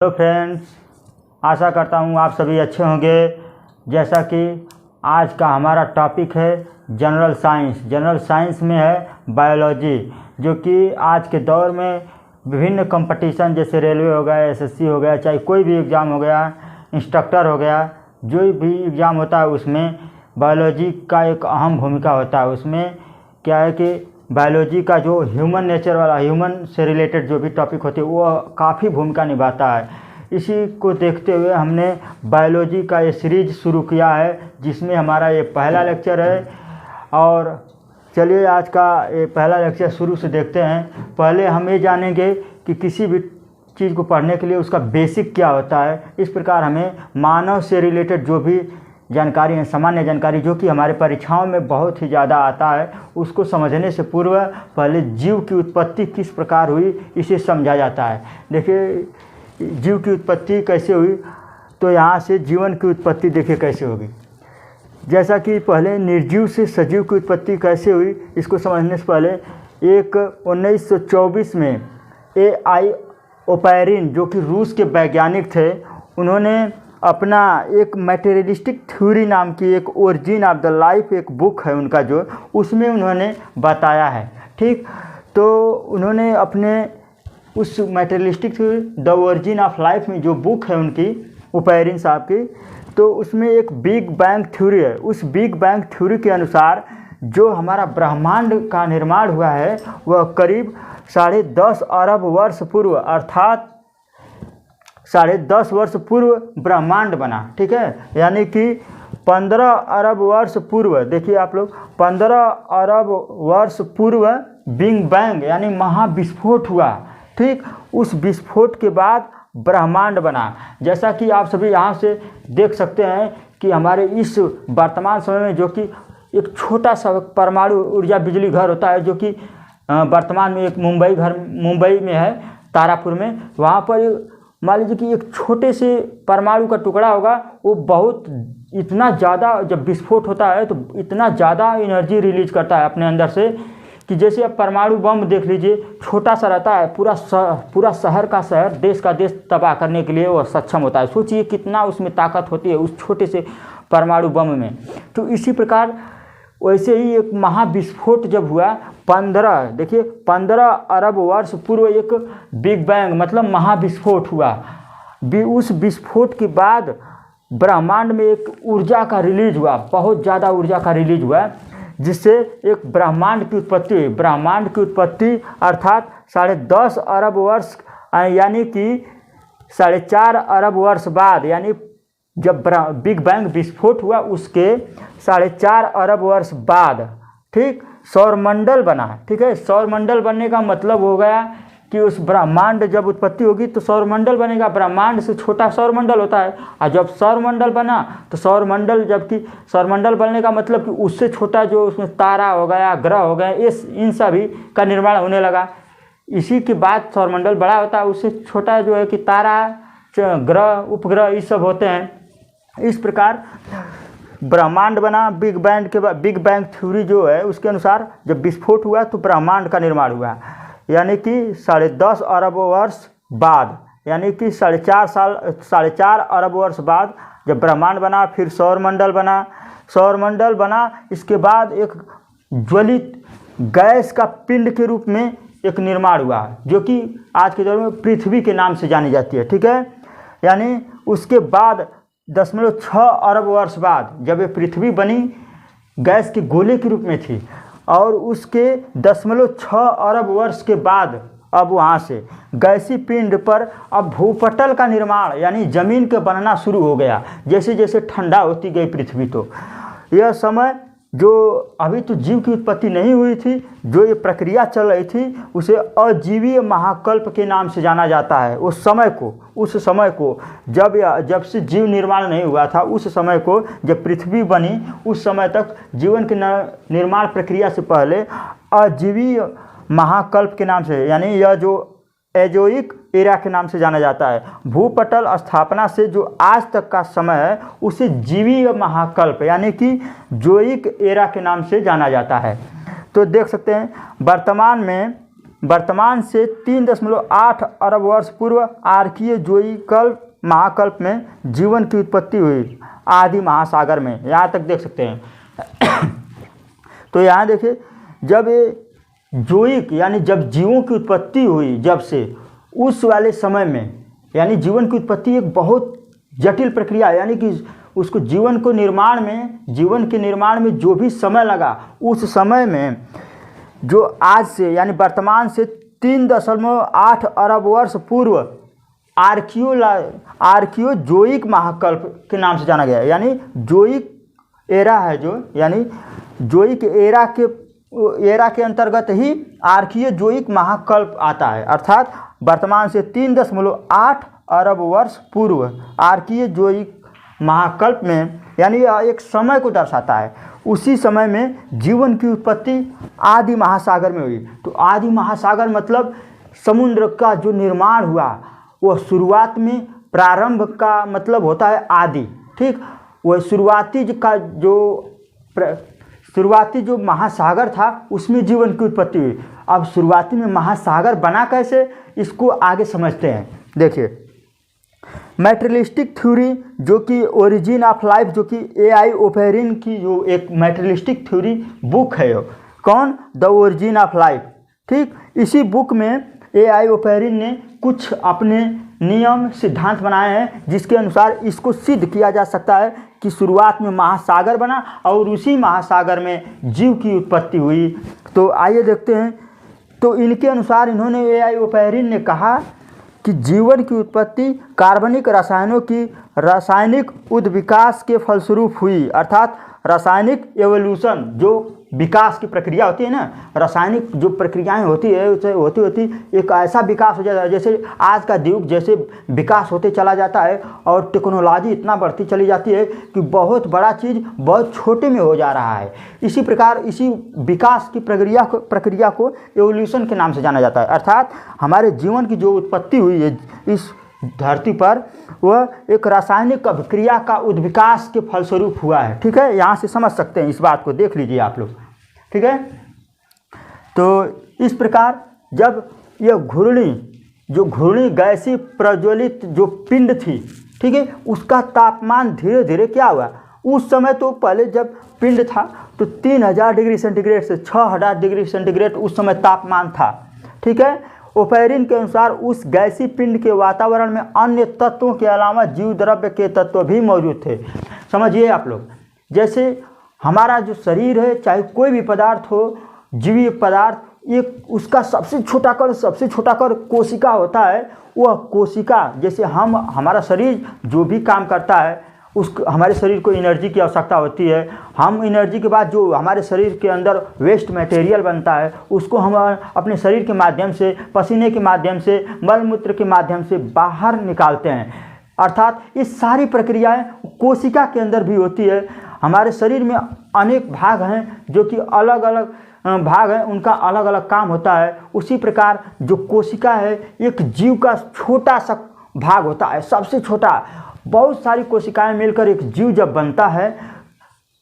Hello friends, आशा करता हूँ आप सभी अच्छे होंगे। जैसा कि आज का हमारा टॉपिक है जनरल साइंस। जनरल साइंस में है बायोलॉजी, जो कि आज के दौर में विभिन्न कंपटीशन जैसे रेलवे हो गया, एसएससी हो गया, चाहे कोई भी एग्ज़ाम हो गया, इंस्ट्रक्टर हो गया, जो भी एग्ज़ाम होता है उसमें बायोलॉजी का एक अहम भूमिका होता है। उसमें क्या है कि बायोलॉजी का जो ह्यूमन नेचर वाला, ह्यूमन से रिलेटेड जो भी टॉपिक होते हैं वो काफ़ी भूमिका निभाता है। इसी को देखते हुए हमने बायोलॉजी का ये सीरीज शुरू किया है, जिसमें हमारा ये पहला लेक्चर है। और चलिए आज का ये पहला लेक्चर शुरू से देखते हैं। पहले हम ये जानेंगे कि किसी भी चीज़ को पढ़ने के लिए उसका बेसिक क्या होता है। इस प्रकार हमें मानव से रिलेटेड जो भी जानकारी है, सामान्य जानकारी जो कि हमारे परीक्षाओं में बहुत ही ज़्यादा आता है, उसको समझने से पूर्व पहले जीव की उत्पत्ति किस प्रकार हुई इसे समझा जाता है। देखिए, जीव की उत्पत्ति कैसे हुई, तो यहाँ से जीवन की उत्पत्ति देखिए कैसे होगी। जैसा कि पहले निर्जीव से सजीव की उत्पत्ति कैसे हुई, इसको समझने से पहले एक 1924 में AI ओपैरिन, जो कि रूस के वैज्ञानिक थे, उन्होंने अपना एक मटेरियलिस्टिक थ्योरी नाम की एक ओरिजिन ऑफ द लाइफ एक बुक है उनका, जो उसमें उन्होंने बताया है। ठीक, तो उन्होंने अपने उस materialistic theory the origin of life में जो बुक है उनकी, ओपैरिन साहब की, तो उसमें एक बिग बैंग थ्योरी है। उस बिग बैंग थ्योरी के अनुसार जो हमारा ब्रह्मांड का निर्माण हुआ है वह करीब 10.5 अरब वर्ष पूर्व, अर्थात 10.5 वर्ष पूर्व ब्रह्मांड बना। ठीक है, यानी कि 15 अरब वर्ष पूर्व, देखिए आप लोग, 15 अरब वर्ष पूर्व बिग बैंग यानी महाविस्फोट हुआ। ठीक, उस विस्फोट के बाद ब्रह्मांड बना। जैसा कि आप सभी यहाँ से देख सकते हैं कि हमारे इस वर्तमान समय में जो कि एक छोटा सा परमाणु ऊर्जा बिजली घर होता है, जो कि वर्तमान में एक मुंबई में है, तारापुर में, वहाँ पर मान लीजिए कि एक छोटे से परमाणु का टुकड़ा होगा, वो बहुत इतना ज़्यादा जब विस्फोट होता है तो इतना ज़्यादा एनर्जी रिलीज करता है अपने अंदर से कि जैसे अब परमाणु बम देख लीजिए, छोटा सा रहता है, पूरा शहर का शहर, देश का देश तबाह करने के लिए वो सक्षम होता है। सोचिए कितना उसमें ताकत होती है उस छोटे से परमाणु बम में। तो इसी प्रकार वैसे ही एक महाविस्फोट जब हुआ, 15 अरब वर्ष पूर्व एक बिग बैंग मतलब महाविस्फोट हुआ। उस विस्फोट के बाद ब्रह्मांड में एक ऊर्जा का रिलीज हुआ, बहुत ज़्यादा ऊर्जा का रिलीज हुआ, जिससे एक ब्रह्मांड की उत्पत्ति हुई। ब्रह्मांड की उत्पत्ति अर्थात 10.5 अरब वर्ष यानी कि 4.5 अरब वर्ष बाद, यानी जब बिग बैंग विस्फोट हुआ उसके 4.5 अरब वर्ष बाद, ठीक, सौरमंडल बना। ठीक है, सौरमंडल बनने का मतलब हो गया कि उस ब्रह्मांड जब उत्पत्ति होगी तो सौरमंडल बनेगा। ब्रह्मांड से छोटा सौरमंडल होता है, और जब सौरमंडल बना तो सौरमंडल, जबकि सौरमंडल बनने का मतलब कि उससे छोटा जो उसमें तारा हो गया, ग्रह हो गए, इन सभी का निर्माण होने लगा। इसी के बाद सौरमंडल बड़ा होता है, उससे छोटा जो है कि तारा, ग्रह, उपग्रह, ये सब होते हैं। इस प्रकार ब्रह्मांड बना। बिग बैंग के बाद, बिग बैंग थ्योरी जो है उसके अनुसार जब विस्फोट हुआ तो ब्रह्मांड का निर्माण हुआ, यानी कि 10.5 अरब वर्ष बाद, यानी कि 4.5 अरब वर्ष बाद जब ब्रह्मांड बना, फिर सौरमंडल बना। इसके बाद एक ज्वलित गैस का पिंड के रूप में एक निर्माण हुआ, जो कि आज के दौर में पृथ्वी के नाम से जानी जाती है। ठीक है, यानी उसके बाद 10.6 अरब वर्ष बाद जब ये पृथ्वी बनी, गैस के गोले के रूप में थी, और उसके 10.6 अरब वर्ष के बाद अब वहाँ से गैसीय पिंड पर अब भूपटल का निर्माण यानी जमीन के बनना शुरू हो गया। जैसे जैसे ठंडा होती गई पृथ्वी, तो यह समय जो अभी तो जीव की उत्पत्ति नहीं हुई थी, जो ये प्रक्रिया चल रही थी, उसे अजीवीय महाकल्प के नाम से जाना जाता है। उस समय को जब से जीव निर्माण नहीं हुआ था, उस समय को जब पृथ्वी बनी, उस समय तक जीवन के निर्माण प्रक्रिया से पहले अजीवीय महाकल्प के नाम से, यानी यह जो एजोइक एरा के नाम से जाना जाता है। भूपटल स्थापना से जो आज तक का समय है उसे जीवीय महाकल्प यानी कि जोइक एरा के नाम से जाना जाता है। तो देख सकते हैं वर्तमान में वर्तमान से 3.8 अरब वर्ष पूर्व आर्कीय जोईकल्प महाकल्प में जीवन की उत्पत्ति हुई आदि महासागर में। यहाँ तक देख सकते हैं। तो यहाँ देखिए, जब ये जोईक यानी जब जीवों की उत्पत्ति हुई, जब से उस वाले समय में, यानी जीवन की उत्पत्ति एक बहुत जटिल प्रक्रिया, यानी कि उसको जीवन के निर्माण में जो भी समय लगा, उस समय में जो आज से यानी वर्तमान से 3.8 अरब वर्ष पूर्व आर्कियो जोईक महाकल्प के नाम से जाना गया है। यानी जोईक एरा है जो, यानी जोईक एरा के अंतर्गत ही आर्कियो जोईक महाकल्प आता है। अर्थात वर्तमान से 3.8 अरब वर्ष पूर्व आर्कियो जोईक महाकल्प में, यानी एक समय को दर्शाता है। उसी समय में जीवन की उत्पत्ति आदि महासागर में हुई। तो आदि महासागर मतलब समुद्र का जो निर्माण हुआ, वह शुरुआत में, प्रारंभ का मतलब होता है आदि, ठीक। वह शुरुआती जो महासागर था उसमें जीवन की उत्पत्ति हुई। अब शुरुआती में महासागर बना कैसे, इसको आगे समझते हैं। देखिए, मैटेरियलिस्टिक थ्योरी जो कि ओरिजिन ऑफ लाइफ, जो कि ए.आई. ओपेरिन की जो एक मैटेरियलिस्टिक थ्योरी बुक है, कौन, द ओरिजिन ऑफ लाइफ, ठीक। इसी बुक में ए.आई. ओपेरिन ने कुछ अपने नियम सिद्धांत बनाए हैं, जिसके अनुसार इसको सिद्ध किया जा सकता है कि शुरुआत में महासागर बना और उसी महासागर में जीव की उत्पत्ति हुई। तो आइए देखते हैं। तो इनके अनुसार इन्होंने, ए.आई. ओपेरिन ने कहा कि जीवन की उत्पत्ति कार्बनिक रसायनों की रासायनिक उद्विकास के फलस्वरूप हुई। अर्थात रासायनिक एवोल्यूशन, जो विकास की प्रक्रिया होती है ना, रासायनिक जो प्रक्रियाएं होती है, उसे होती एक ऐसा विकास हो जाता है, जैसे आज का युग जैसे विकास होते चला जाता है और टेक्नोलॉजी इतना बढ़ती चली जाती है कि बहुत बड़ा चीज़ बहुत छोटे में हो जा रहा है। इसी प्रकार इसी विकास की प्रक्रिया को एवोल्यूशन के नाम से जाना जाता है। अर्थात हमारे जीवन की जो उत्पत्ति हुई है इस धरती पर, वह एक रासायनिक अभिक्रिया का उद्विकास के फलस्वरूप हुआ है, ठीक है। यहाँ से समझ सकते हैं, इस बात को देख लीजिए आप लोग, ठीक है। तो इस प्रकार जब यह घूर्णी गैसीय प्रज्वलित जो पिंड थी, ठीक है, उसका तापमान धीरे धीरे क्या हुआ, उस समय तो पहले जब पिंड था तो 3000 डिग्री सेंटीग्रेड से 6000 डिग्री सेंटीग्रेड उस समय तापमान था, ठीक है। ओपेरिन के अनुसार उस गैसीय पिंड के वातावरण में अन्य तत्वों के अलावा जीव द्रव्य के तत्व भी मौजूद थे। समझिए आप लोग, जैसे हमारा जो शरीर है, चाहे कोई भी पदार्थ हो, जीवीय पदार्थ, एक उसका सबसे छोटा कण कोशिका होता है। वह कोशिका, जैसे हमारा शरीर जो भी काम करता है, हमारे शरीर को एनर्जी की आवश्यकता होती है। हम एनर्जी के बाद जो हमारे शरीर के अंदर वेस्ट मटेरियल बनता है, उसको हम अपने शरीर के माध्यम से, पसीने के माध्यम से, मल मूत्र के माध्यम से बाहर निकालते हैं। अर्थात ये सारी प्रक्रियाएं कोशिका के अंदर भी होती है। हमारे शरीर में अनेक भाग हैं जो कि अलग अलग भाग हैं, उनका अलग अलग काम होता है। उसी प्रकार जो कोशिका है एक जीव का छोटा सा भाग होता है, सबसे छोटा। बहुत सारी कोशिकाएं मिलकर एक जीव जब बनता है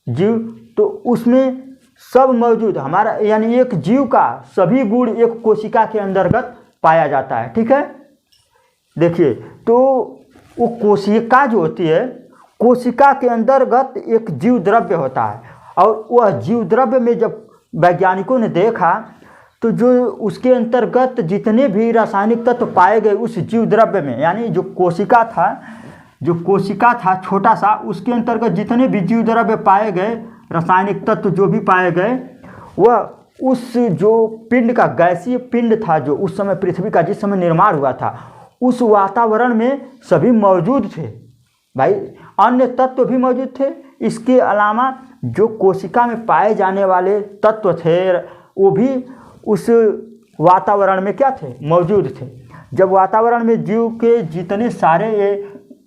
तो उसमें सब मौजूद हमारा, यानी एक जीव का सभी गुण एक कोशिका के अंतर्गत पाया जाता है, ठीक है। देखिए, तो वो कोशिका जो होती है, कोशिका के अंतर्गत एक जीव द्रव्य होता है, और वह जीव द्रव्य में जब वैज्ञानिकों ने देखा तो जो उसके अंतर्गत जितने भी रासायनिक तत्व पाए गए उस जीव द्रव्य में, यानी जो कोशिका था छोटा सा, उसके अंतर्गत जितने भी जीव द्रव्य पाए गए, रासायनिक तत्व जो भी पाए गए, वह उस जो पिंड का गैसीय पिंड था, जो उस समय पृथ्वी का जिस समय निर्माण हुआ था, उस वातावरण में सभी मौजूद थे। भाई, अन्य तत्व भी मौजूद थे। इसके अलावा जो कोशिका में पाए जाने वाले तत्व थे, वो भी उस वातावरण में क्या थे, मौजूद थे। जब वातावरण में जीव के जितने सारे ये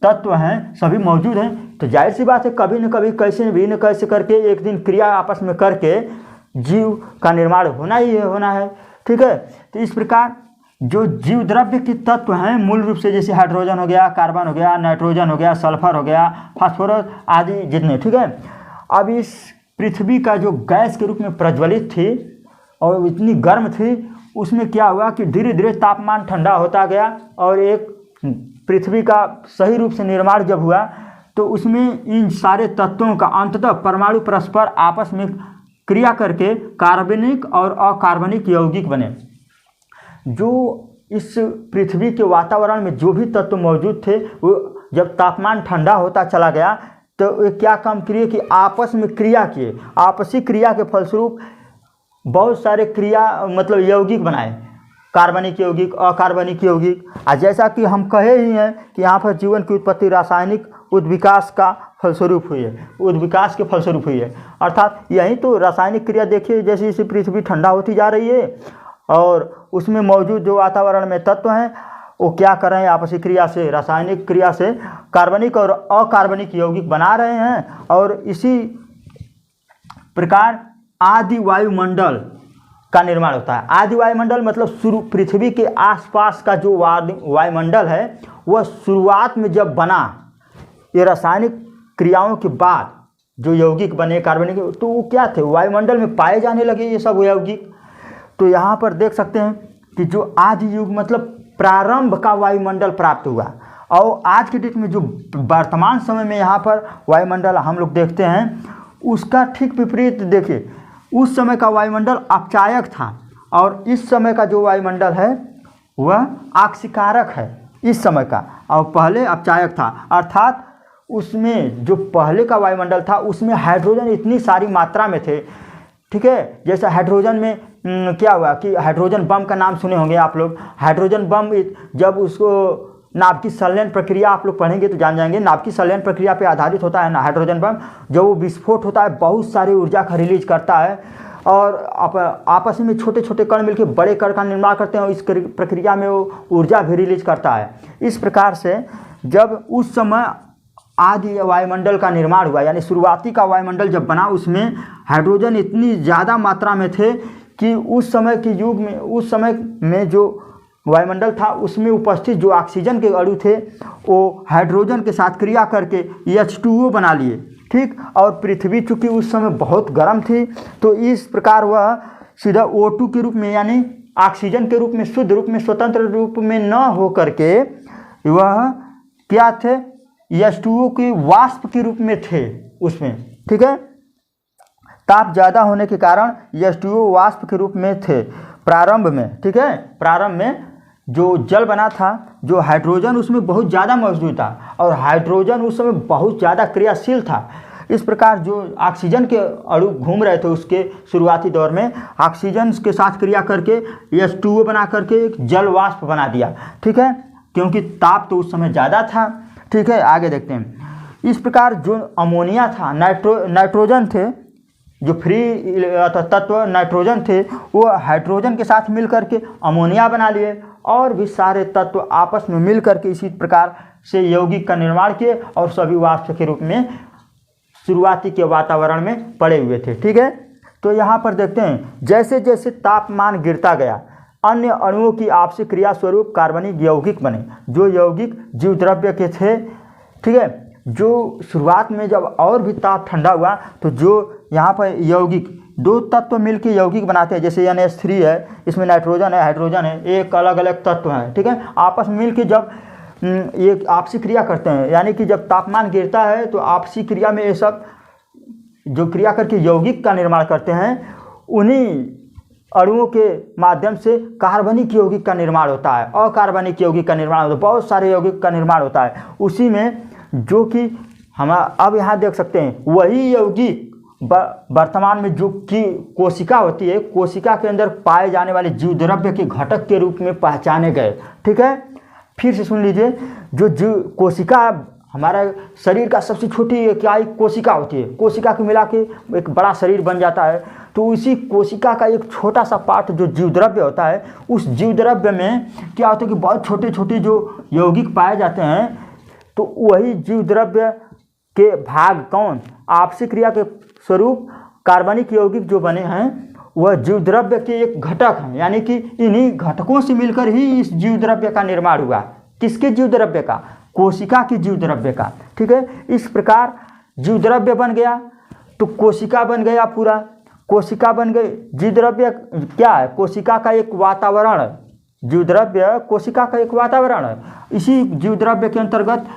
तत्व हैं सभी मौजूद हैं, तो जाहिर सी बात है कभी न कभी कैसे भी न कैसे करके एक दिन क्रिया आपस में करके जीव का निर्माण होना है, ठीक है। तो इस प्रकार जो जीव द्रव्य के तत्व हैं मूल रूप से, जैसे हाइड्रोजन हो गया, कार्बन हो गया, नाइट्रोजन हो गया, सल्फर हो गया, फास्फोरस आदि जितने, ठीक है। अब इस पृथ्वी का जो गैस के रूप में प्रज्वलित थी और इतनी गर्म थी, उसमें क्या हुआ कि धीरे धीरे तापमान ठंडा होता गया और एक पृथ्वी का सही रूप से निर्माण जब हुआ तो उसमें इन सारे तत्वों का अंततः परमाणु परस्पर आपस में क्रिया करके कार्बनिक और अकार्बनिक यौगिक बने। जो इस पृथ्वी के वातावरण में जो भी तत्व मौजूद थे वो जब तापमान ठंडा होता चला गया तो वे क्या काम किए कि आपस में क्रिया किए। आपसी क्रिया के फलस्वरूप बहुत सारे क्रिया मतलब यौगिक बनाए, कार्बनिक यौगिक, अकार्बनिक यौगिक। जैसा कि हम कहे ही हैं कि यहाँ पर जीवन की उत्पत्ति रासायनिक उद्विकास का फलस्वरूप हुई है, उद्विकास के फलस्वरूप हुई है। अर्थात यही तो रासायनिक क्रिया देखिए, जैसे जैसे पृथ्वी ठंडा होती जा रही है और उसमें मौजूद जो वातावरण में तत्व हैं वो क्या कर रहे हैं, आपसी क्रिया से, रासायनिक क्रिया से कार्बनिक और अकार्बनिक यौगिक बना रहे हैं। और इसी प्रकार आदि वायुमंडल का निर्माण होता है। आदि वायुमंडल मतलब पृथ्वी के आसपास का जो वायुमंडल है वह शुरुआत में जब बना, ये रासायनिक क्रियाओं के बाद जो यौगिक बने कार्बनिक, तो वो क्या थे, वायुमंडल में पाए जाने लगे ये सब यौगिक। तो यहाँ पर देख सकते हैं कि जो आदि युग मतलब प्रारंभ का वायुमंडल प्राप्त हुआ। और आज के डेट में जो वर्तमान समय में यहाँ पर वायुमंडल हम लोग देखते हैं उसका ठीक विपरीत देखिए। उस समय का वायुमंडल अपचायक था और इस समय का जो वायुमंडल है वह आक्सीकारक है इस समय का, और पहले अपचायक था। अर्थात उसमें जो पहले का वायुमंडल था उसमें हाइड्रोजन इतनी सारी मात्रा में थे, ठीक है। जैसे हाइड्रोजन में क्या हुआ कि हाइड्रोजन बम का नाम सुने होंगे आप लोग। हाइड्रोजन बम जब उसको नाभिकीय संलयन प्रक्रिया आप लोग पढ़ेंगे तो जान जाएंगे, नाभिकीय संलयन प्रक्रिया पे आधारित होता है ना हाइड्रोजन बम। जब वो विस्फोट होता है बहुत सारी ऊर्जा का रिलीज करता है और आपस में छोटे छोटे कण मिलकर बड़े कण का निर्माण करते हैं और इस प्रक्रिया में वो ऊर्जा भी रिलीज करता है। इस प्रकार से जब उस समय आदि वायुमंडल का निर्माण हुआ, यानी शुरुआती का वायुमंडल जब बना, उसमें हाइड्रोजन इतनी ज़्यादा मात्रा में थे कि उस समय के युग में, उस समय में जो वायुमंडल था उसमें उपस्थित जो ऑक्सीजन के अणु थे वो हाइड्रोजन के साथ क्रिया करके H2O बना लिए, ठीक। और पृथ्वी चूँकि उस समय बहुत गर्म थी तो इस प्रकार वह सीधा O2 के रूप में, यानी ऑक्सीजन के रूप में, शुद्ध रूप में, स्वतंत्र रूप में न हो करके वह क्या थे, H2O के वाष्प के रूप में थे उसमें, ठीक है। ताप ज़्यादा होने के कारण H2O वाष्प के रूप में थे प्रारंभ में, ठीक है। प्रारंभ में जो जल बना था, जो हाइड्रोजन उसमें बहुत ज़्यादा मौजूद था और हाइड्रोजन उस समय बहुत ज़्यादा क्रियाशील था। इस प्रकार जो ऑक्सीजन के अणु घूम रहे थे उसके शुरुआती दौर में ऑक्सीजन के साथ क्रिया करके H2O बना करके एक जल वाष्प बना दिया, ठीक है, क्योंकि ताप तो उस समय ज़्यादा था, ठीक है। आगे देखते हैं। इस प्रकार जो अमोनिया था, नाइट्रोजन थे, जो फ्री तत्व नाइट्रोजन थे वो हाइड्रोजन के साथ मिलकर के अमोनिया बना लिए और भी सारे तत्व आपस में मिलकर के इसी प्रकार से यौगिक का निर्माण किए और सभी वाष्प के रूप में शुरुआती के वातावरण में पड़े हुए थे, ठीक है। तो यहाँ पर देखते हैं जैसे जैसे तापमान गिरता गया अन्य अणुओं की आपसी क्रिया स्वरूप कार्बनिक यौगिक बने। जो यौगिक जीव द्रव्य के थे, ठीक है, जो शुरुआत में जब और भी ताप ठंडा हुआ तो जो यहाँ पर यौगिक दो तत्व मिलकर यौगिक बनाते हैं, जैसे NH3 है, इसमें नाइट्रोजन है, हाइड्रोजन है, एक अलग अलग तत्व हैं, ठीक है। आपस में मिलकर जब ये आपसी क्रिया करते हैं, यानी कि जब तापमान गिरता है तो आपसी क्रिया में ये सब जो क्रिया करके यौगिक का निर्माण करते हैं, उन्हीं अणुओं के माध्यम से कार्बनिक यौगिक का निर्माण होता है, अकार्बनिक यौगिक का निर्माण होता है, बहुत सारे यौगिक का निर्माण होता है। उसी में जो कि हम अब यहाँ देख सकते हैं वही यौगिक वर्तमान में जो कि कोशिका होती है, कोशिका के अंदर पाए जाने वाले जीव द्रव्य के घटक के रूप में पहचाने गए, ठीक है। फिर से सुन लीजिए, जो जीव कोशिका हमारा शरीर का सबसे छोटी इकाई कोशिका होती है, कोशिका को मिला के एक बड़ा शरीर बन जाता है। तो उसी कोशिका का एक छोटा सा पार्ट जो जीव द्रव्य होता है, उस जीव द्रव्य में क्या होता है कि बहुत छोटे छोटे जो यौगिक पाए जाते हैं, तो वही जीव द्रव्य के भाग कौन, आपसी क्रिया के स्वरूप कार्बनिक यौगिक जो बने हैं वह जीव द्रव्य के एक घटक हैं, यानी कि इन्हीं घटकों से मिलकर ही इस जीव द्रव्य का निर्माण हुआ। किसके जीव द्रव्य का? कोशिका के जीव द्रव्य का, ठीक है। इस प्रकार जीव द्रव्य बन गया तो कोशिका बन गया पूरा, कोशिका बन गई। जीव द्रव्य क्या है? कोशिका का एक वातावरण है। जीव द्रव्य कोशिका का एक वातावरण है। इसी जीव द्रव्य के अंतर्गत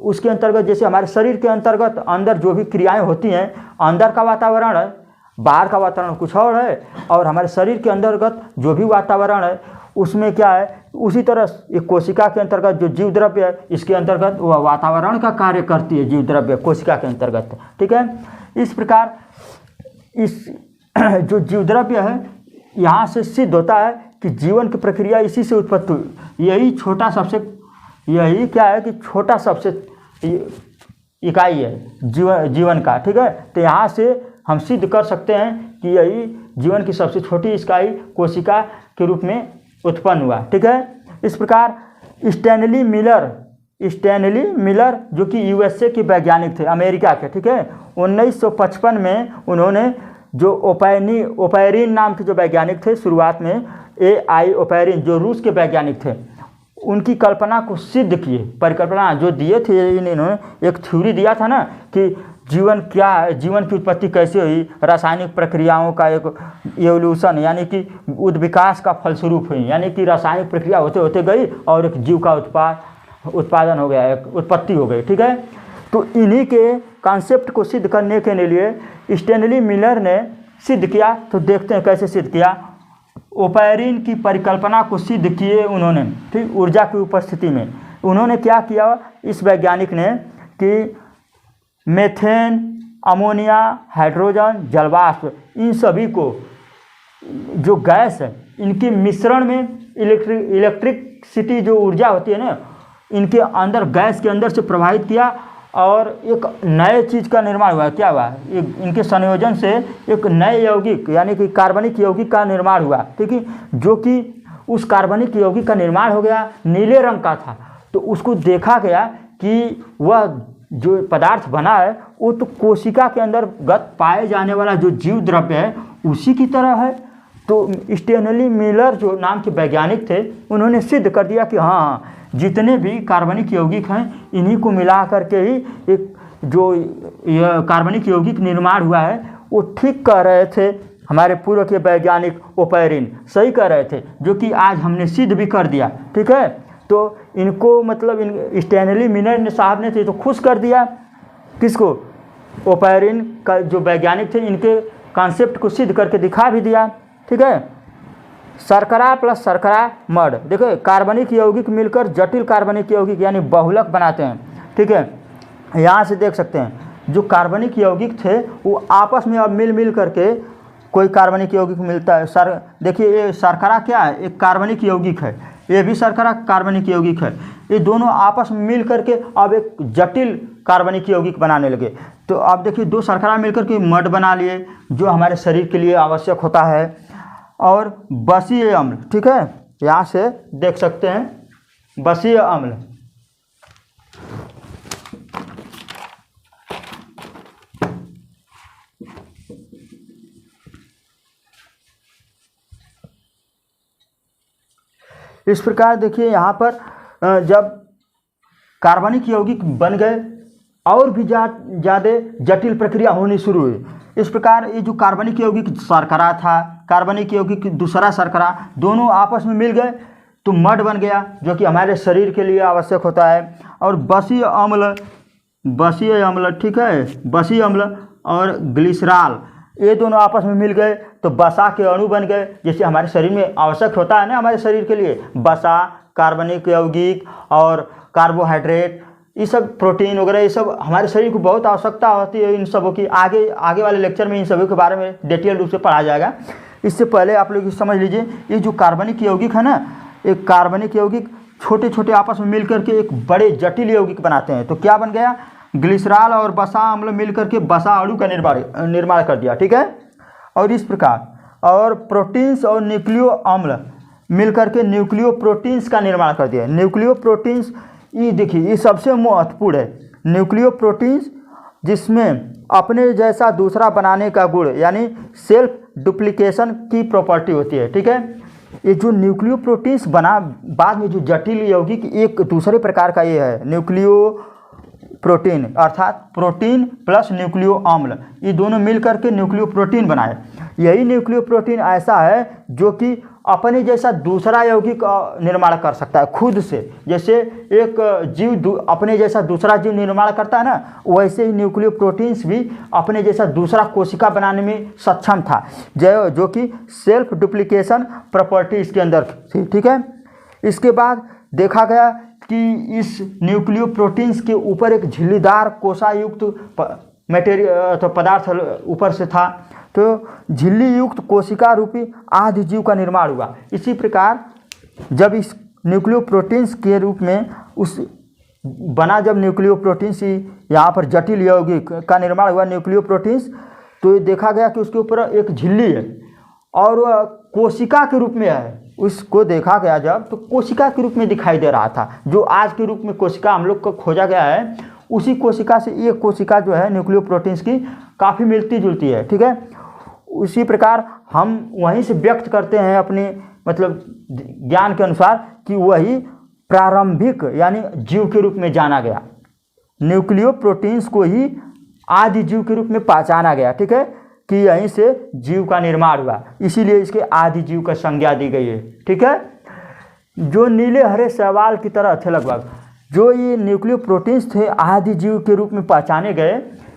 उसके अंतर्गत जैसे हमारे शरीर के अंतर्गत अंदर जो भी क्रियाएं होती हैं, अंदर का वातावरण है, बाहर का वातावरण कुछ और है, और हमारे शरीर के अंतर्गत जो भी वातावरण है उसमें क्या है, उसी तरह एक कोशिका के अंतर्गत जो जीव द्रव्य है, इसके अंतर्गत वह वातावरण का कार्य करती है जीव द्रव्य कोशिका के अंतर्गत। ठीक है, इस प्रकार इस जो जीव द्रव्य है यहाँ से सिद्ध होता है कि जीवन की प्रक्रिया इसी से उत्पत्ति हुई। यही क्या है कि छोटा सबसे इकाई है जीवन का। ठीक है, तो यहाँ से हम सिद्ध कर सकते हैं कि यही जीवन की सबसे छोटी इकाई कोशिका के रूप में उत्पन्न हुआ। ठीक है, इस प्रकार स्टैनली मिलर जो कि यूएसए के वैज्ञानिक थे, अमेरिका के। ठीक है, 1955 में उन्होंने जो ओपैरिन नाम के जो वैज्ञानिक थे, शुरुआत में AI ओपैरिन जो रूस के वैज्ञानिक थे, उनकी कल्पना को सिद्ध किए। परिकल्पना जो दिए थे, इन्होंने एक थ्योरी दिया था ना कि जीवन क्या है, जीवन की उत्पत्ति कैसे हुई, रासायनिक प्रक्रियाओं का एक एवोल्यूशन यानी कि उद्विकास का फलस्वरूप हुई, यानी कि रासायनिक प्रक्रिया होते होते गई और एक जीव का उत्पादन हो गया, एक उत्पत्ति हो गई। ठीक है, तो इन्हीं के कॉन्सेप्ट को सिद्ध करने के लिए स्टैनली मिलर ने सिद्ध किया। तो देखते हैं कैसे सिद्ध किया। ओपैरिन की परिकल्पना को सिद्ध किए उन्होंने, ठीक, ऊर्जा की उपस्थिति में। उन्होंने क्या किया, इस वैज्ञानिक ने, कि मेथेन, अमोनिया, हाइड्रोजन, जलवाष्प, इन सभी को जो गैस है इनके मिश्रण में इलेक्ट्रिसिटी जो ऊर्जा होती है ना, इनके अंदर गैस के अंदर से प्रवाहित किया और एक नए चीज़ का निर्माण हुआ। क्या हुआ, इनके संयोजन से एक नए यौगिक यानी कि कार्बनिक यौगिक का निर्माण हुआ। ठीक है, जो कि उस कार्बनिक यौगिक का निर्माण हो गया, नीले रंग का था। तो उसको देखा गया कि वह जो पदार्थ बना है वो तो कोशिका के अंतर्गत पाए जाने वाला जो जीव द्रव्य है उसी की तरह है। तो स्टैनली मिलर जो नाम के वैज्ञानिक थे, उन्होंने सिद्ध कर दिया कि हाँ, जितने भी कार्बनिक यौगिक हैं इन्हीं को मिला करके ही एक जो यह कार्बनिक यौगिक निर्माण हुआ है। वो ठीक कह रहे थे हमारे पूर्व के वैज्ञानिक ओपैरिन, सही कह रहे थे, जो कि आज हमने सिद्ध भी कर दिया। ठीक है, तो इनको मतलब स्टैनली मिलर ने साहब ने थे तो खुश कर दिया। किसको? ओपैरिन का जो वैज्ञानिक थे, इनके कॉन्सेप्ट को सिद्ध करके दिखा भी दिया। ठीक है, शर्करा प्लस शर्करा मड, देखो कार्बनिक यौगिक मिलकर जटिल कार्बनिक यौगिक यानी बहुलक बनाते हैं। ठीक है, यहाँ से देख सकते हैं जो कार्बनिक यौगिक थे वो आपस में अब मिल करके कोई कार्बनिक यौगिक मिलता है। देखिए ये शर्करा क्या है, एक कार्बनिक यौगिक है, ये भी शर्करा कार्बनिक यौगिक है। ये दोनों आपस में मिल करके अब एक जटिल कार्बनिक यौगिक बनाने लगे। तो अब देखिए दो शर्करा मिलकर के मड बना लिए, जो हमारे शरीर के लिए आवश्यक होता है। और बसीय अम्ल, ठीक है, यहाँ से देख सकते हैं बसीय अम्ल, इस प्रकार देखिए यहाँ पर जब कार्बनिक यौगिक बन गए और भी ज़्यादा जटिल प्रक्रिया होनी शुरू हुई। इस प्रकार ये जो कार्बनिक यौगिक शर्करा था, कार्बनिक यौगिक दूसरा शर्करा, दोनों आपस में मिल गए तो मड बन गया, जो कि हमारे शरीर के लिए आवश्यक होता है। और बसीय अम्ल, ठीक है, बसीय अम्ल और ग्लिसरॉल, ये दोनों आपस में मिल गए तो वसा के अणु बन गए, जैसे हमारे शरीर में आवश्यक होता है ना, हमारे शरीर के लिए वसा, कार्बनिक यौगिक और कार्बोहाइड्रेट, ये सब प्रोटीन वगैरह, ये सब हमारे शरीर को बहुत आवश्यकता होती है इन सबों की। आगे वाले लेक्चर में इन सभी के बारे में डिटेल रूप से पढ़ा जाएगा। इससे पहले आप लोग समझ लीजिए, ये जो कार्बनिक यौगिक है ना, एक कार्बनिक यौगिक छोटे छोटे आपस में मिल करके एक बड़े जटिल यौगिक बनाते हैं। तो क्या बन गया, ग्लिसरॉल और वसा अम्ल मिल करके वसा अणु का निर्माण कर दिया। ठीक है, और इस प्रकार और प्रोटीन्स और न्यूक्लियो अम्ल मिल करके न्यूक्लियो प्रोटीन्स का निर्माण कर दिया। न्यूक्लियो प्रोटीन्स, ये देखिए ये सबसे महत्वपूर्ण है, न्यूक्लियो प्रोटीन्स जिसमें अपने जैसा दूसरा बनाने का गुण यानी सेल्फ डुप्लीकेशन की प्रॉपर्टी होती है। ठीक है, ये जो न्यूक्लियो प्रोटीन्स बना बाद में जो जटिल यौगिक एक दूसरे प्रकार का ये है न्यूक्लियो प्रोटीन, अर्थात प्रोटीन प्लस न्यूक्लियो अम्ल, ये दोनों मिलकर के न्यूक्लियो प्रोटीन बनाए। यही न्यूक्लियो प्रोटीन ऐसा है जो कि अपने जैसा दूसरा यौगिक निर्माण कर सकता है खुद से। जैसे एक जीव अपने जैसा दूसरा जीव निर्माण करता है ना, वैसे ही न्यूक्लियो प्रोटीन्स भी अपने जैसा दूसरा कोशिका बनाने में सक्षम था, जो कि सेल्फ डुप्लीकेशन प्रॉपर्टी इसके अंदर थी। ठीक है, इसके बाद देखा गया कि इस न्यूक्लियो प्रोटीन्स के ऊपर एक झिल्लीदार कोशायुक्त मटेरियल तो पदार्थ ऊपर से था, तो झिल्ली युक्त कोशिका रूपी आदि जीव का निर्माण हुआ। इसी प्रकार जब इस न्यूक्लियो प्रोटीन्स के रूप में उस बना, जब न्यूक्लियो प्रोटीन्स यहाँ पर जटिल यौगिक का निर्माण हुआ न्यूक्लियो प्रोटीन्स, तो ये देखा गया कि उसके ऊपर एक झिल्ली है और वह कोशिका के रूप में है। उसको देखा गया जब, तो कोशिका के रूप में दिखाई दे रहा था। जो आज के रूप में कोशिका हम लोग को खोजा गया है, उसी कोशिका से ये कोशिका जो है न्यूक्लियो प्रोटीन्स की काफ़ी मिलती जुलती है। ठीक है, उसी प्रकार हम वहीं से व्यक्त करते हैं अपनी मतलब ज्ञान के अनुसार कि वही प्रारंभिक यानी जीव के रूप में जाना गया। न्यूक्लियो प्रोटीन्स को ही आदि जीव के रूप में पहचाना गया। ठीक है, कि यहीं से जीव का निर्माण हुआ, इसीलिए इसके आदि जीव का संज्ञा दी गई है। ठीक है, जो नीले हरे शैवाल की तरह थे लगभग, जो ये न्यूक्लियो प्रोटीन्स थे आदि जीव के रूप में पहचाने गए,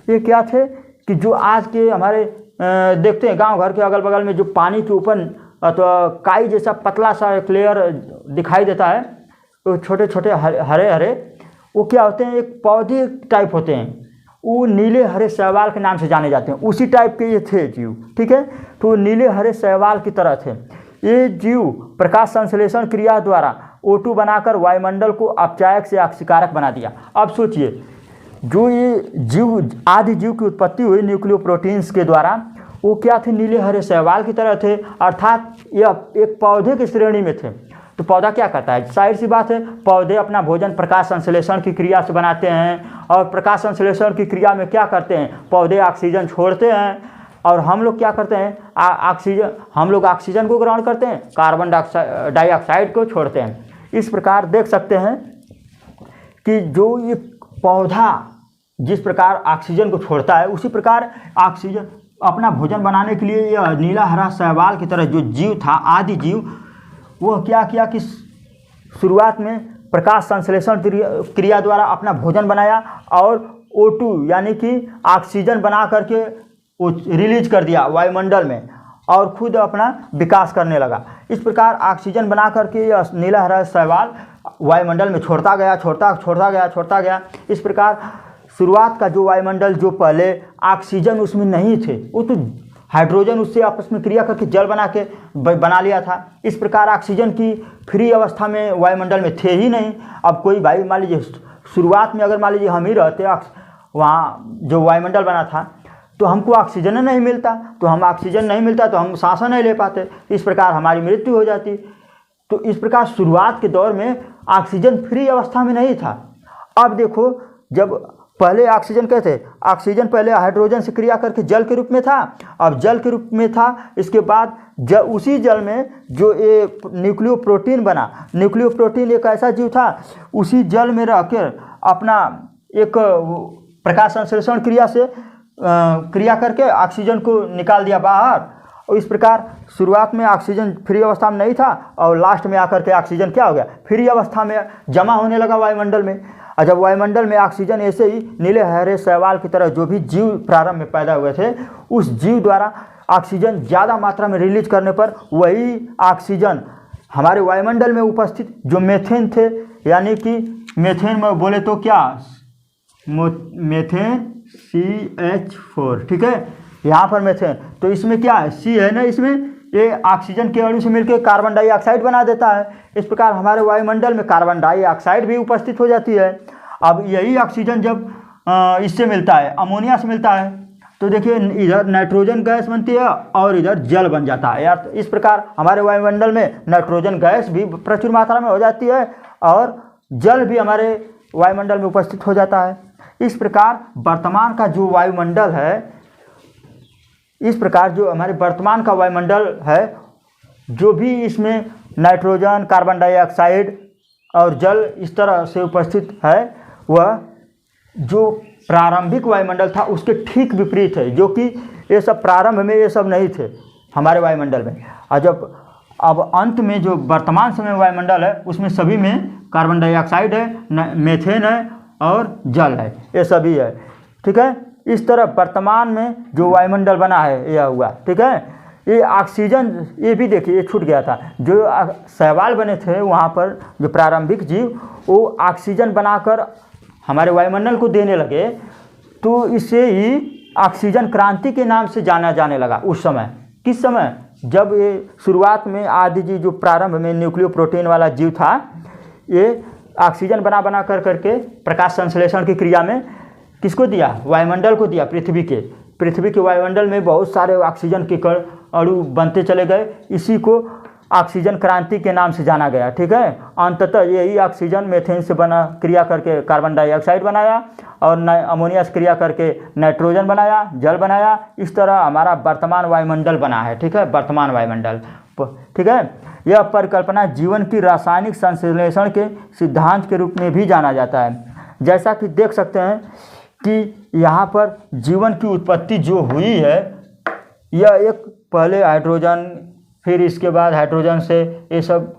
ये क्या थे कि जो आज के हमारे देखते हैं गांव घर के अगल बगल में जो पानी के ऊपर तो काई जैसा पतला सा एक लेयर दिखाई देता है, तो छोटे छोटे हरे हरे वो क्या होते हैं, एक पौधे टाइप होते हैं, वो नीले हरे शैवाल के नाम से जाने जाते हैं। उसी टाइप के ये थे जीव। ठीक है, तो नीले हरे शैवाल की तरह थे ये जीव। प्रकाश संश्लेषण क्रिया द्वारा O2 बनाकर वायुमंडल को अपचायक से ऑक्सीकारक बना दिया। अब सोचिए, जो ये जीव आदि जीव की उत्पत्ति हुई न्यूक्लियो प्रोटीन्स के द्वारा, वो क्या थे, नीले हरे शैवाल की तरह थे, अर्थात यह एक पौधे की श्रेणी में थे। तो पौधा क्या करता है, जाहिर सी बात है, पौधे अपना भोजन प्रकाश संश्लेषण की क्रिया से बनाते हैं, और प्रकाश संश्लेषण की क्रिया में क्या करते हैं, पौधे ऑक्सीजन छोड़ते हैं, और हम लोग क्या करते हैं, हम लोग ऑक्सीजन को ग्रहण करते हैं, कार्बन डाइऑक्साइड को छोड़ते हैं। इस प्रकार देख सकते हैं कि जो ये पौधा जिस प्रकार ऑक्सीजन को छोड़ता है, उसी प्रकार ऑक्सीजन अपना भोजन बनाने के लिए यह नीला हरा शैवाल की तरह जो जीव था आदि जीव, वह क्या किया कि शुरुआत में प्रकाश संश्लेषण क्रिया द्वारा अपना भोजन बनाया और O2 यानी कि ऑक्सीजन बना करके वो रिलीज कर दिया वायुमंडल में, और खुद अपना विकास करने लगा। इस प्रकार ऑक्सीजन बना करके यह नीला हरा शैवाल वायुमंडल में छोड़ता गया। इस प्रकार शुरुआत का जो वायुमंडल, जो पहले ऑक्सीजन उसमें नहीं थे, वो तो हाइड्रोजन उससे आपस में क्रिया करके जल बना लिया था। इस प्रकार ऑक्सीजन की फ्री अवस्था में वायुमंडल में थे ही नहीं। अब कोई भाई मान लीजिए शुरुआत में अगर मान लीजिए हम ही रहते वहाँ जो वायुमंडल बना था, तो हमको ऑक्सीजन नहीं मिलता, तो हम सांस नहीं ले पाते, इस प्रकार हमारी मृत्यु हो जाती। तो इस प्रकार शुरुआत के दौर में ऑक्सीजन फ्री अवस्था में नहीं था। अब देखो, जब पहले ऑक्सीजन क्या थे, ऑक्सीजन पहले हाइड्रोजन से क्रिया करके जल के रूप में था, अब जल के रूप में था। इसके बाद उसी जल में जो ये न्यूक्लियो प्रोटीन बना, न्यूक्लियो प्रोटीन एक ऐसा जीव था, उसी जल में रहकर अपना एक प्रकाश संश्लेषण क्रिया से क्रिया करके ऑक्सीजन को निकाल दिया बाहर। और इस प्रकार शुरुआत में ऑक्सीजन फ्री अवस्था में नहीं था, और लास्ट में आकर के ऑक्सीजन क्या हो गया, फ्री अवस्था में जमा होने लगा वायुमंडल में। और जब वायुमंडल में ऑक्सीजन ऐसे ही नीले हरे शैवाल की तरह जो भी जीव प्रारंभ में पैदा हुए थे, उस जीव द्वारा ऑक्सीजन ज़्यादा मात्रा में रिलीज करने पर वही ऑक्सीजन हमारे वायुमंडल में उपस्थित जो मेथेन थे, यानी कि मेथेन में बोले तो क्या, मेथेन CH4, ठीक है, यहाँ पर मेथेन, तो इसमें क्या है, C है ना, इसमें ये ऑक्सीजन के अणु से मिलकर कार्बन डाइऑक्साइड बना देता है। इस प्रकार हमारे वायुमंडल में कार्बन डाइऑक्साइड भी उपस्थित हो जाती है। अब यही ऑक्सीजन जब इससे मिलता है, अमोनिया से मिलता है, तो देखिए इधर नाइट्रोजन गैस बनती है और इधर जल बन जाता है। यार इस प्रकार हमारे वायुमंडल में नाइट्रोजन गैस भी प्रचुर मात्रा में हो जाती है और जल भी हमारे वायुमंडल में उपस्थित हो जाता है। इस प्रकार वर्तमान का जो वायुमंडल है, इस प्रकार जो हमारे वर्तमान का वायुमंडल है, जो भी इसमें नाइट्रोजन, कार्बन डाइऑक्साइड और जल इस तरह से उपस्थित है, वह जो प्रारंभिक वायुमंडल था उसके ठीक विपरीत है, जो कि ये सब प्रारंभ में ये सब नहीं थे हमारे वायुमंडल में। और जब अब अंत में जो वर्तमान समय वायुमंडल है उसमें सभी में कार्बन डाइऑक्साइड है, मीथेन है और जल है, ये सभी है। ठीक है, इस तरह वर्तमान में जो वायुमंडल बना है यह हुआ। ठीक है, ये ऑक्सीजन, ये भी देखिए ये छूट गया था, जो शैवाल बने थे वहाँ पर जो प्रारंभिक जीव वो ऑक्सीजन बनाकर हमारे वायुमंडल को देने लगे, तो इसे ही ऑक्सीजन क्रांति के नाम से जाना जाने लगा उस समय। किस समय? जब ये शुरुआत में आदि जीव जो प्रारंभ में न्यूक्लियो प्रोटीन वाला जीव था, ये ऑक्सीजन बना बना कर करके प्रकाश संश्लेषण की क्रिया में किसको दिया? वायुमंडल को दिया, पृथ्वी के वायुमंडल में बहुत सारे ऑक्सीजन के कण अणु बनते चले गए, इसी को ऑक्सीजन क्रांति के नाम से जाना गया। ठीक है, अंततः यही ऑक्सीजन मीथेन से बना क्रिया करके कार्बन डाइऑक्साइड बनाया और अमोनिया से क्रिया करके नाइट्रोजन बनाया, जल बनाया। इस तरह हमारा वर्तमान वायुमंडल बना है। ठीक है, वर्तमान वायुमंडल। ठीक है, यह परिकल्पना जीवन की रासायनिक संश्लेषण के सिद्धांत के रूप में भी जाना जाता है। जैसा कि देख सकते हैं कि यहाँ पर जीवन की उत्पत्ति जो हुई है, यह एक पहले हाइड्रोजन, फिर इसके बाद हाइड्रोजन से ये सब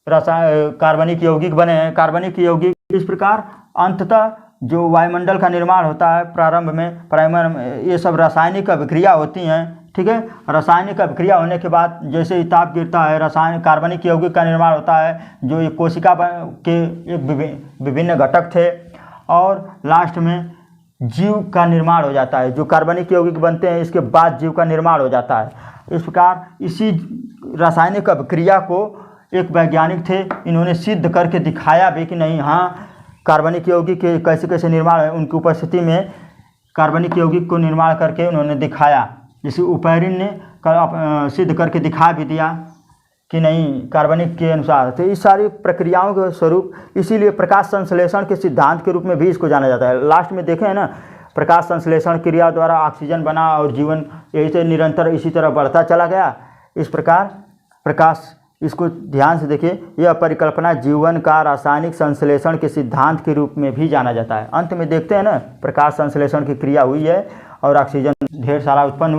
कार्बनिक यौगिक बने हैं, कार्बनिक यौगिक। इस प्रकार अंततः जो वायुमंडल का निर्माण होता है प्रारंभ में, प्राइमर में, ये सब रासायनिक अभिक्रिया होती हैं। ठीक है, रासायनिक अभिक्रिया होने के बाद जैसे ही ताप गिरता है, रासायनिक कार्बनिक यौगिक का निर्माण होता है, जो एक कोशिका के एक विभिन्न घटक थे, और लास्ट में जीव का निर्माण हो जाता है। जो कार्बनिक यौगिक बनते हैं इसके बाद जीव का निर्माण हो जाता है। इस प्रकार इसी रासायनिक अभिक्रिया को एक वैज्ञानिक थे, इन्होंने सिद्ध करके दिखाया भी कि नहीं, हाँ कार्बनिक यौगिक के कैसे कैसे निर्माण है। उनकी उपस्थिति में कार्बनिक यौगिक को निर्माण करके उन्होंने दिखाया, जैसे उपैरिन ने सिद्ध करके दिखा भी दिया कि नहीं कार्बनिक के अनुसार। तो इस सारी प्रक्रियाओं के स्वरूप, इसीलिए प्रकाश संश्लेषण के सिद्धांत के रूप में भी इसको जाना जाता है। लास्ट में देखें ना, प्रकाश संश्लेषण क्रिया द्वारा ऑक्सीजन बना और जीवन यही से निरंतर इसी तरह बढ़ता चला गया। इस प्रकार प्रकाश, इसको ध्यान से देखिए, यह परिकल्पना जीवन का रासायनिक संश्लेषण के सिद्धांत के रूप में भी जाना जाता है। अंत में देखते हैं ना, प्रकाश संश्लेषण की क्रिया हुई है और ऑक्सीजन ढेर सारा उत्पन्न हुआ।